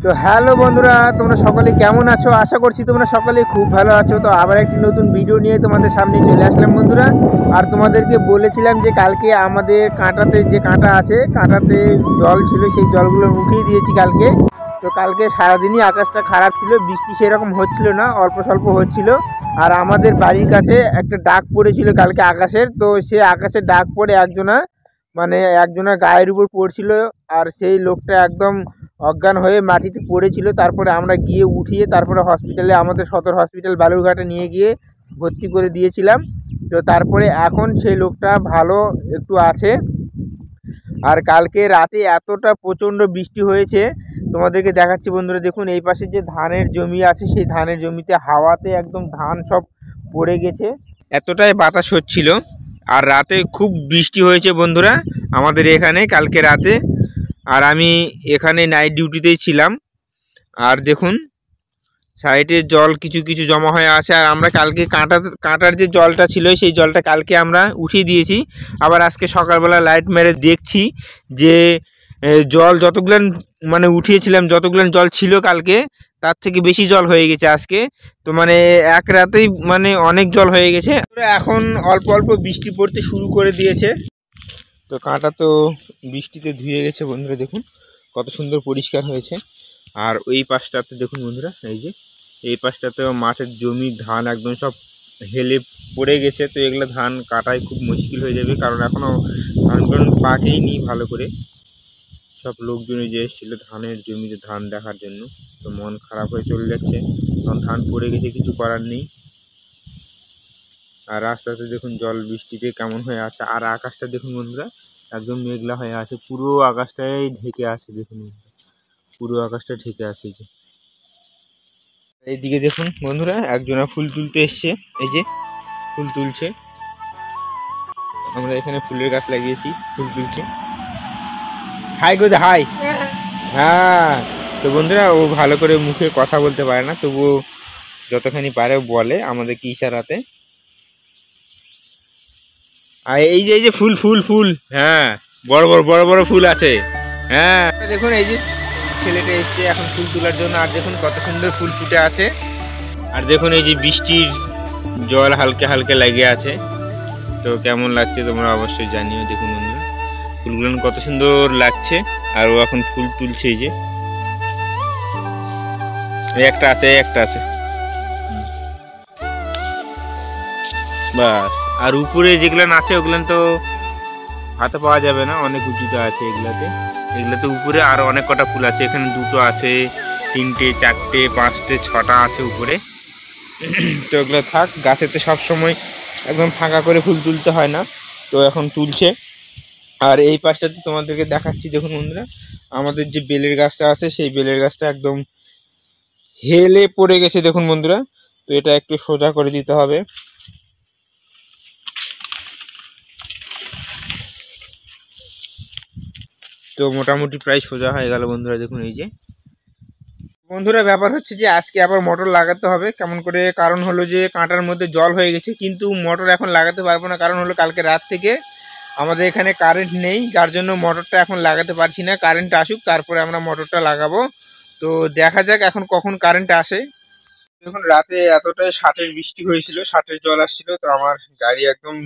তো হ্যালো বন্ধুরা, তোমরা সকলে কেমন আছো? আশা করছি তোমরা সকলে খুব ভালো আছো। তো আবার একটি নতুন ভিডিও নিয়ে তোমাদের সামনে চলে আসলাম বন্ধুরা। আর তোমাদেরকে বলেছিলাম যে কালকে আমাদের কাঁটাতে যে কাঁটা আছে, কাঁটাতে জল ছিল, সেই জলগুলো উঠিয়ে দিয়েছি কালকে। তো কালকে সারাদিনই আকাশটা খারাপ ছিল, বৃষ্টি সেরকম হচ্ছিল না, অল্প স্বল্প হচ্ছিল। আর আমাদের বাড়ির কাছে একটা ডাক পড়েছিল কালকে আকাশের, তো সে আকাশের ডাক পড়ে একজনের গায়ের উপর পড়ছিল। আর সেই লোকটা একদম অজ্ঞান হয়ে মাটিতে পড়েছিল। তারপরে আমরা গিয়ে উঠিয়ে তারপরে হসপিটালে, আমাদের সদর হসপিটাল বালুরঘাটে নিয়ে গিয়ে ভর্তি করে দিয়েছিলাম। তো তারপরে এখন সেই লোকটা ভালো একটু আছে। আর কালকে রাতে এতটা প্রচণ্ড বৃষ্টি হয়েছে, তোমাদেরকে দেখাচ্ছি বন্ধুরা। দেখুন এই পাশে যে ধানের জমি আছে, সেই ধানের জমিতে হাওয়াতে একদম ধান সব পড়ে গেছে, এতটাই বাতাস হচ্ছিল। আর রাতে খুব বৃষ্টি হয়েছে বন্ধুরা আমাদের এখানে কালকে রাতে। আর আমি এখানে নাইট ডিউটিতেই ছিলাম। আর দেখুন সাইডে জল কিছু কিছু জমা হয়ে আছে। আর আমরা কালকে কাঁটার যে জলটা ছিল, সেই জলটা কালকে আমরা উঠিয়ে দিয়েছি। আবার আজকে সকালবেলা লাইট মেরে দেখছি যে জল যতগুলো উঠিয়েছিলাম, যতগুলো জল ছিল কালকে, তার থেকে বেশি জল হয়ে গেছে আজকে। তো এক রাতেই অনেক জল হয়ে গেছে। এখন অল্প অল্প বৃষ্টি পড়তে শুরু করে দিয়েছে। তো কাঁটা তো বৃষ্টিতে ধুয়ে গেছে বন্ধুরা, দেখুন কত সুন্দর পরিষ্কার হয়েছে। আর ওই পাশটাতে দেখুন বন্ধুরা, এই পাশটাতেও মাঠের জমি ধান একদম সব হেলে পড়ে গেছে। তো এগুলো ধান কাটাই খুব মুশকিল হয়ে যাবে, কারণ এখনও ধানগুলো পাকেই নি ভালো করে। সব লোকজন যে এসেছিল ধানের জমিতে ধান দেখার জন্য, তো মন খারাপ হয়ে চলে যাচ্ছে, কারণ ধান পড়ে গেছে, কিছু করার নেই। আর রাস্তাতে দেখুন জল বৃষ্টিতে কেমন হয়ে আছে। আর আকাশটা দেখুন বন্ধুরা, একদম মেঘলা হয়ে আছে, পুরো আকাশটাই ঢেকে আছে। দেখুন পুরো আকাশটা ঢেকে আছে। যে এইদিকে দেখুন বন্ধুরা, একজনা ফুল তুলতে এসছে, এই যে ফুল তুলছে। আমরা এখানে ফুলের গাছ লাগিয়েছি, ফুল তুলছে। হাই গো, হাই। হ্যাঁ, তো বন্ধুরা ও ভালো করে মুখে কথা বলতে পারে না, তবুও যতখানি পারে বলে আমাদেরকে ইশারাতে। আর এই যে ফুল ফুল ফুল, হ্যাঁ বড় বড় বড় বড় ফুল আছে। হ্যাঁ দেখুন, এই যে ছেলেটা এসছে এখন ফুল তোলার জন্য। আর দেখুন কত সুন্দর ফুল ফুটে আছে। আর দেখুন এই যে বৃষ্টির জল হালকা হালকা লেগে আছে। তো কেমন লাগছে তোমরা অবশ্যই জানিও। দেখুন বন্ধুরা ফুলগুলো কত সুন্দর লাগছে। আর ও এখন ফুল তুলছে। এই যে একটা আছে বাস। আর উপরে যেগুলো আছে ওগুলো তো হাতে পাওয়া যাবে না, অনেক উঁচুতে আছে এগুলোতে উপরে আরো অনেক কটা ফুল আছে। এখানে দুটো আছে, তিনটে, চারটে, পাঁচটে, ছটা আছে উপরে। তো এগুলো থাক, গাছেতে সবসময় একদম ফাঁকা করে ফুল তুলতে হয় না, তো এখন তুলছে। আর এই পাশটাতে তোমাদেরকে দেখাচ্ছি, দেখুন বন্ধুরা আমাদের যে বেলের গাছটা আছে, সেই বেলের গাছটা একদম হেলে পড়ে গেছে দেখুন বন্ধুরা। তো এটা একটু সোজা করে দিতে হবে। তো মোটামুটি প্রায় সোজা হয়ে গেল বন্ধুরা। দেখুন এই যে বন্ধুরা ব্যাপার হচ্ছে যে আজকে আবার মোটর লাগাতে হবে কেমন করে, কারণ হলো যে কাঁটার মধ্যে জল হয়ে গেছে, কিন্তু মোটর এখন লাগাতে পারবো না, কারণ হলো কালকে রাত থেকে আমাদের এখানে কারেন্ট নেই, যার জন্য মোটরটা এখন লাগাতে পারছি না। কারেন্ট আসুক তারপরে আমরা মোটরটা লাগাবো। তো দেখা যাক এখন কখন কারেন্ট আসে। দেখুন রাতে এতটাই ষাটের বৃষ্টি হয়েছিল, ষাটের জল আসছিল, তো আমার গাড়ি একদম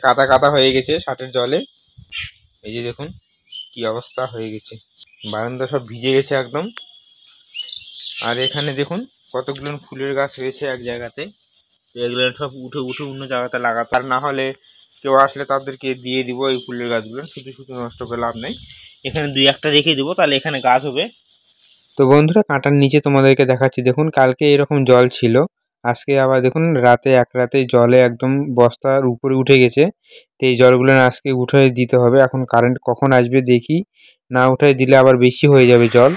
কাদা কাদা হয়ে গেছে ষাটের জলে। এই যে দেখুন কি অবস্থা হয়ে গেছে, বারান্দা সব ভিজে গেছে একদম। আর এখানে দেখুন কতগুলো ফুলের গাছ হয়েছে এক জায়গাতে, এগুলো সব উঠে উঠে অন্য জায়গাতে লাগাতে, আর না হলে কেউ আসলে তাদেরকে দিয়ে দিব এই ফুলের গাছগুলো। শুধু শুধু নষ্ট করে লাভ নেই, এখানে দুই একটা রেখে দিব, তাহলে এখানে গাছ হবে। তো বন্ধুরা কাঁটার নিচে তোমাদেরকে দেখাচ্ছি, দেখুন কালকে এরকম জল ছিল, আজকে আবার দেখুন এক রাতে জলে একদম বস্তার উপরে উঠে গেছে। তো এই জলগুলো আজকে উঠে দিতে হবে। এখন কারেন্ট কখন আসবে দেখি, না উঠাই দিলে আবার বেশি হয়ে যাবে জল।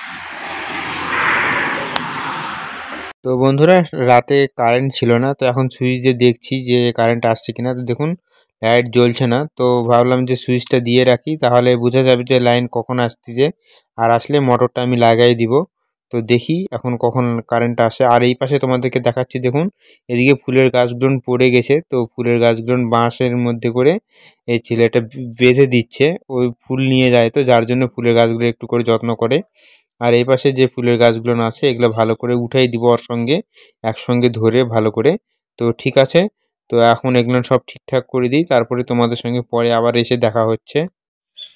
তো বন্ধুরা রাতে কারেন্ট ছিল না, তো এখন সুইচ দিয়ে দেখছি যে কারেন্ট আসছে কিনা। তো দেখুন লাইট জ্বলছে না, তো ভাবলাম যে সুইচটা দিয়ে রাখি, তাহলে বোঝা যাবে যে লাইন কখন আসতেছে। আর আসলে মোটরটা আমি লাগাই দিব। তো দেখি এখন কখন কারেন্ট আসে। আর এই পাশে তোমাদেরকে দেখাচ্ছি, দেখুন এদিকে ফুলের গাছগুলো পড়ে গেছে, তো ফুলের গাছগুলো বাঁশের মধ্যে করে এই ছেলেটা বেঁধে দিচ্ছে, ওই ফুল নিয়ে যায়, তো যার জন্য ফুলের গাছগুলো একটু করে যত্ন করে। আর এই পাশে যে ফুলের গাছগুলো আছে এগুলো ভালো করে উঠাই দিব ওর সঙ্গে একসঙ্গে ধরে ভালো করে। তো ঠিক আছে, তো এখন এগুলো সব ঠিকঠাক করে দিই, তারপরে তোমাদের সঙ্গে পরে আবার এসে দেখা হচ্ছে।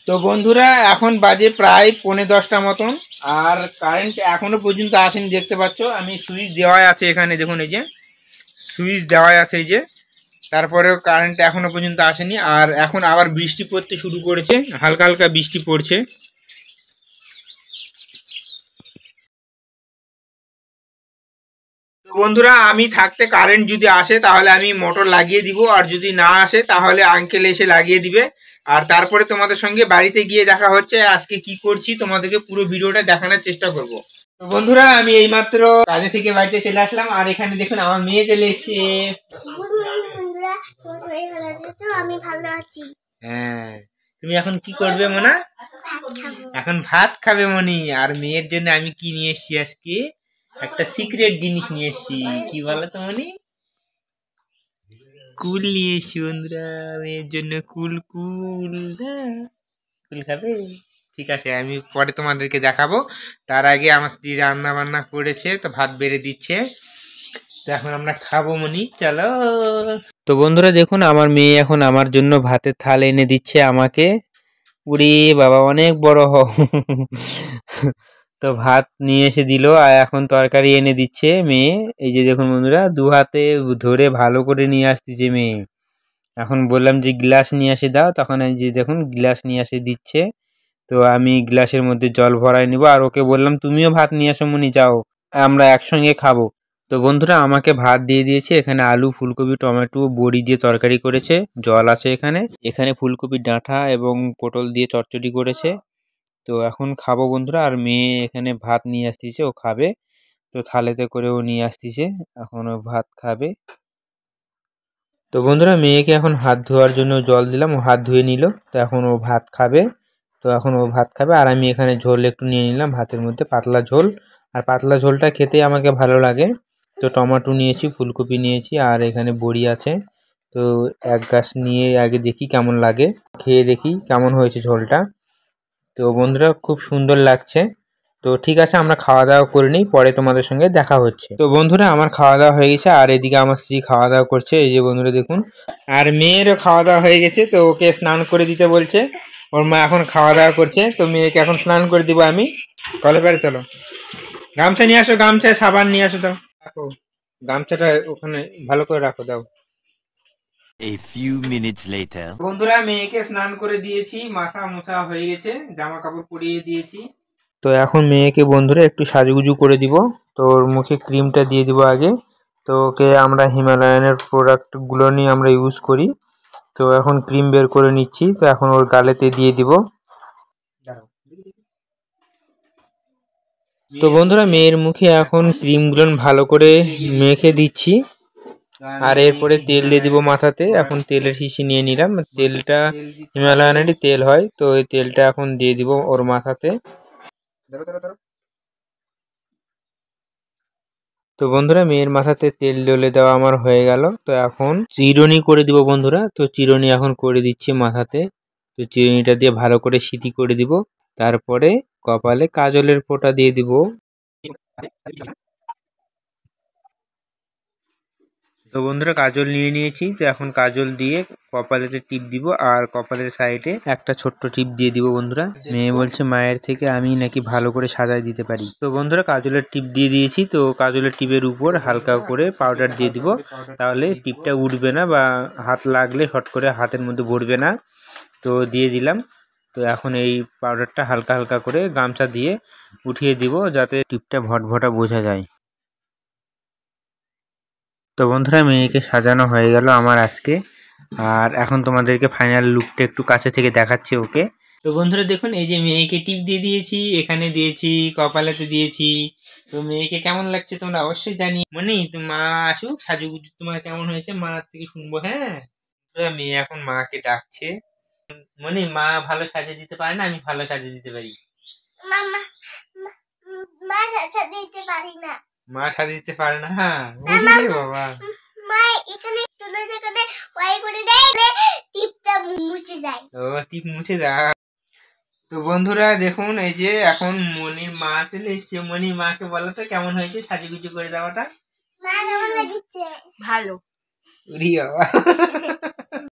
তো বন্ধুরা এখন বাজে প্রায় 9:45 মতন, আর কারেন্ট এখনো পর্যন্ত আসেনি। দেখতে পাচ্ছ আমি সুইচ দেওয়াই আছে এখানে, দেখুন এই যে সুইচ দেওয়াই আছে এই যে, তারপরেও কারেন্ট এখনো পর্যন্ত আসেনি। আর এখন আবার বৃষ্টি পড়তে শুরু করেছে, হালকা হালকা বৃষ্টি পড়ছে। তো বন্ধুরা আমি থাকতে কারেন্ট যদি আসে তাহলে আমি মোটর লাগিয়ে দিব, আর যদি না আসে তাহলে আঙ্কেল এসে লাগিয়ে দিবে। আর তারপরে তোমাদের সঙ্গে বাড়িতে গিয়ে দেখা হচ্ছে আজকে কি করছি, তোমাদেরকে পুরো ভিডিওটা দেখানোর চেষ্টা করব। তো বন্ধুরা আমি এইমাত্র কাজে থেকে বাড়িতে চলে আসলাম, আর এখানে দেখুন আমার মেয়ে চলে এসছে। আমি ভালো আছি। হ্যাঁ, তুমি এখন কি করবে মোনা? এখন ভাত খাবে মনি। আর মেয়ের জন্য আমি কি নিয়ে এসেছি আজকে, একটা সিক্রেট জিনিস নিয়ে এসেছি। কি বলো তো মনি? কুল নিয়ে এসেছি বন্ধুরা মেয়ের জন্য। কুল কুল কুল খাবে? ঠিক আছে, আমি পরে তোমাদেরকে দেখাবো। তার আগে আমার স্ত্রী রান্না বান্না করেছে, তো ভাত বেড়ে দিচ্ছে, তো এখন আমরা খাবো মনি, চলো। তো বন্ধুরা দেখুন আমার মেয়ে এখন আমার জন্য ভাতের থাল এনে দিচ্ছে আমাকে। উড়ি বাবা অনেক বড় তো ভাত নিয়ে এসে দিল, আর এখন তরকারি এনে দিচ্ছে মেয়ে। এই যে দেখুন বন্ধুরা দু হাতে ধরে ভালো করে নিয়ে আসতেছে মেয়ে। এখন বললাম যে গ্লাস নিয়ে এসে দাও, তখন এই যে দেখুন গ্লাস নিয়ে এসে দিচ্ছে। তো আমি গ্লাসের মধ্যে জল ভরাই নিব, আর ওকে বললাম তুমিও ভাত নিয়ে আসো মনি, যাও আমরা একসঙ্গে খাবো। তো বন্ধুরা আমাকে ভাত দিয়ে দিয়েছে, এখানে আলু ফুলকপি টমেটো বড়ি দিয়ে তরকারি করেছে, জল আছে এখানে, এখানে ফুলকপির ডাঁটা এবং পটল দিয়ে চচ্চড়ি করেছে। তো এখন খাবো বন্ধুরা। আর মেয়ে এখানে ভাত নিয়ে আসতেছে, ও খাবে। তো থালেতে করে ও নিয়ে আসতেছে, এখন ও ভাত খাবে। তো বন্ধুরা মেয়েকে এখন হাত ধোয়ার জন্য জল দিলাম, ও হাত ধুয়ে নিল। তো এখন ও ভাত খাবে। তো এখন ও ভাত খাবে, আর আমি এখানে ঝোল একটু নিয়ে নিলাম ভাতের মধ্যে, পাতলা ঝোল। আর পাতলা ঝোলটা খেতে আমাকে ভালো লাগে। তো টমেটো নিয়েছি, ফুলকপি নিয়েছি, আর এখানে বড়ি আছে। তো এক গাছ নিয়ে আগে দেখি কেমন লাগে, খেয়ে দেখি কেমন হয়েছে ঝোলটা। তো বন্ধুরা খুব সুন্দর লাগছে। তো ঠিক আছে আমরা খাওয়া দাওয়া করে নিই, পরে তোমাদের সঙ্গে দেখা হচ্ছে। তো বন্ধুরা আমার খাওয়া দাওয়া হয়ে গেছে, আর এদিকে আমার স্ত্রী খাওয়া দাওয়া করছে, এই যে বন্ধুরা দেখুন। আর মেয়েরও খাওয়া দাওয়া হয়ে গেছে, তো ওকে স্নান করে দিতে বলছে। ওর মা এখন খাওয়া দাওয়া করছে, তো মেয়েকে এখন স্নান করে দিব আমি। কলে পারে চলো, গামছা নিয়ে আসো, গামছা সাবান নিয়ে আসো, দাও রাখো গামছাটা ওখানে ভালো করে রাখো, দাও। A few minutes later. বন্ধুরা মেয়েকে স্নান করে দিয়েছি, মাথা মোছা হয়ে গেছে, জামা কাপড় পরিয়ে দিয়েছি। তো এখন মেয়েকে বন্ধুরা একটু সাজুগুজু করে দিব। তো ওর মুখে ক্রিমটা দিয়ে দিব আগে। তো ওকে আমরা হিমালয়ানের প্রোডাক্টগুলো নিয়ে আমরা ইউজ করি। তো এখন ক্রিম বের করে নিচ্ছি, তো এখন ওর গালেতে দিয়ে দিব। তো বন্ধুরা মেয়ের মুখে এখন ক্রিমগুলো ভালো করে মেখে দিচ্ছি, আর এরপরে তেল দিয়ে দিব মাথাতে। এখন তেলের শিশি নিয়ে নিলাম, তেলটা হিমালয়ানেরই তেল হয়, তো এই তেলটা এখন দিয়ে দিব ওর মাথাতে। তো বন্ধুরা মেয়ের মাথাতে তেল ডলে দেওয়া আমার হয়ে গেল। তো এখন চিরুনি করে দিব বন্ধুরা, তো চিরুনি এখন করে দিচ্ছি মাথাতে। তো চিরুনিটা দিয়ে ভালো করে সিথি করে দিব, তারপরে কপালে কাজলের ফোঁটা দিয়ে দিব। তো বন্ধুরা কাজল নিয়ে নিয়েছি, তো এখন কাজল দিয়ে কপালেতে টিপ দিব, আর কপালের সাইডে একটা ছোট্ট টিপ দিয়ে দিব বন্ধুরা। মেয়ে বলছে মায়ের থেকে আমি নাকি ভালো করে সাজায় দিতে পারি। তো বন্ধুরা কাজলের টিপ দিয়ে দিয়েছি, তো কাজলের টিপের উপর হালকা করে পাউডার দিয়ে দিব, তাহলে টিপটা উঠবে না বা হাত লাগলে হট করে হাতের মধ্যে ভরবে না। তো দিয়ে দিলাম। তো এখন এই পাউডারটা হালকা হালকা করে গামছা দিয়ে উঠিয়ে দিব, যাতে টিপটা ভটভটা বোঝা যায়। তো বন্ধুরা মেয়েকে সাজানো হয়ে গেল আমার আজকে, আর এখন তোমাদেরকে ফাইনাল লুকটা একটু কাছে থেকে দেখাচ্ছি ওকে। তো বন্ধুরা দেখুন এই যে মেয়েকে টিপ দিয়ে দিয়েছি, এখানে দিয়েছি, কপালেতে দিয়েছি। তো মেয়েকে কেমন লাগছে তোমরা অবশ্যই জানি। মনি মা আসুক সাজুগুজু তোমার কেমন হয়েছে মা থেকে শুনবো। হ্যাঁ মেয়ে এখন মাকে ডাকছে। মনি মা ভালো সাজিয়ে দিতে পারে না, আমি ভালো সাজিয়ে দিতে পারি। মা সাজিয়ে দিতে পারি না, মা সাজিয়ে দিতে পারে না। বাবা মা এখানে চলে যেখানে ওয়াই করে দেয় টিপটা মুছে যায়। ও টিপ মুছে যায়। তো বন্ধুরা দেখুন এই যে এখন মনির মা চলে এসছে। মনির মাকে বলো তো কেমন হয়েছে সাজুগুজু করে দেওয়াটা? ভালো। উরি বাবা